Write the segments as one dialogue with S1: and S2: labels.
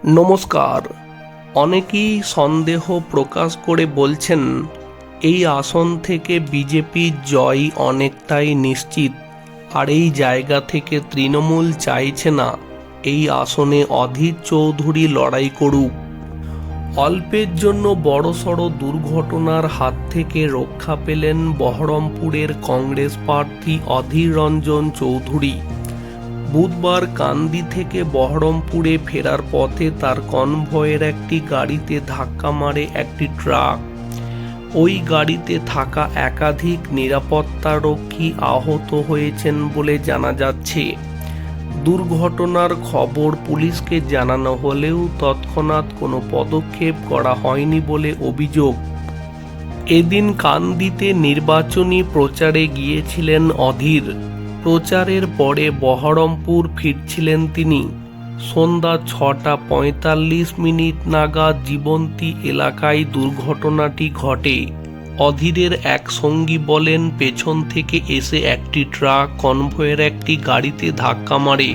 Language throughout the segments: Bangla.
S1: নমস্কার। অনেকেই সন্দেহ প্রকাশ করে বলছেন এই আসন থেকে বিজেপির জয় অনেকটাই নিশ্চিত, আর এই জায়গা থেকে তৃণমূল চাইছে না এই আসনে অধীর চৌধুরী লড়াই করুক। অল্পের জন্য বড়সড় দুর্ঘটনার হাত থেকে রক্ষা পেলেন বহরমপুরের কংগ্রেস প্রার্থী অধীর রঞ্জন চৌধুরী। বুধবার কান্দি থেকে বহরমপুরে ফেরার পথে তার কনভয়ের একটি গাড়িতে ধাক্কা মারে একটি ট্রাক। ওই গাড়িতে থাকা একাধিক নিরাপত্তারক্ষী আহত হয়েছেন বলে জানা যাচ্ছে। দুর্ঘটনার খবর পুলিশকে জানানো হলেও তৎক্ষণাৎ কোনো পদক্ষেপ করা হয়নি বলে অভিযোগ। এদিন কান্দিতে নির্বাচনী প্রচারে গিয়েছিলেন অধীর। প্রচারের পরে বহরমপুর ফিরছিলেন তিনি। সন্ধ্যা 6:45 নাগাদ জীবন্তী এলাকায় দুর্ঘটনাটি ঘটে। অধীরের এক সঙ্গী বলেন, পেছন থেকে এসে একটি ট্রাক কনভয়ের একটি গাড়িতে ধাক্কা মারে।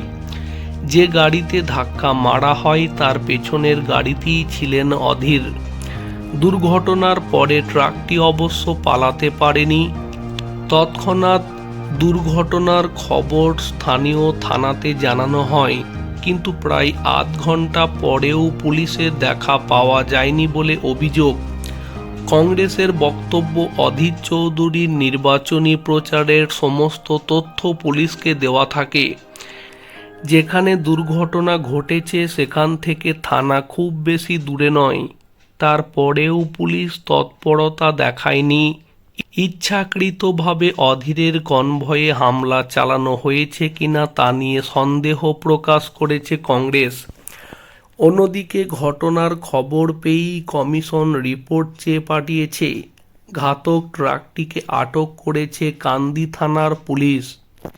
S1: যে গাড়িতে ধাক্কা মারা হয় তার পেছনের গাড়িতেই ছিলেন অধীর। দুর্ঘটনার পরে ট্রাকটি অবশ্য পালাতে পারেনি। তৎক্ষণাৎ দুর্ঘটনার খবর স্থানীয় থানাতে জানানো হয়, কিন্তু প্রায় আধ ঘন্টা পরেও পুলিশের দেখা পাওয়া যায়নি বলে অভিযোগ। কংগ্রেসের বক্তব্য, অধীর চৌধুরীর নির্বাচনী প্রচারের সমস্ত তথ্য পুলিশকে দেওয়া থাকে। যেখানে দুর্ঘটনা ঘটেছে সেখান থেকে থানা খুব বেশি দূরে নয়, তারপরেও পুলিশ তৎপরতা দেখায়নি। ইচ্ছাকৃতভাবে অধীরের কনভয়ে হামলা চালানো হয়েছে কিনা তা নিয়ে সন্দেহ প্রকাশ করেছে কংগ্রেস। অন্যদিকে ঘটনার খবর পেয়েই কমিশন রিপোর্ট চেয়ে পাঠিয়েছে। ঘাতক ট্রাকটিকে আটক করেছে কান্দি থানার পুলিশ।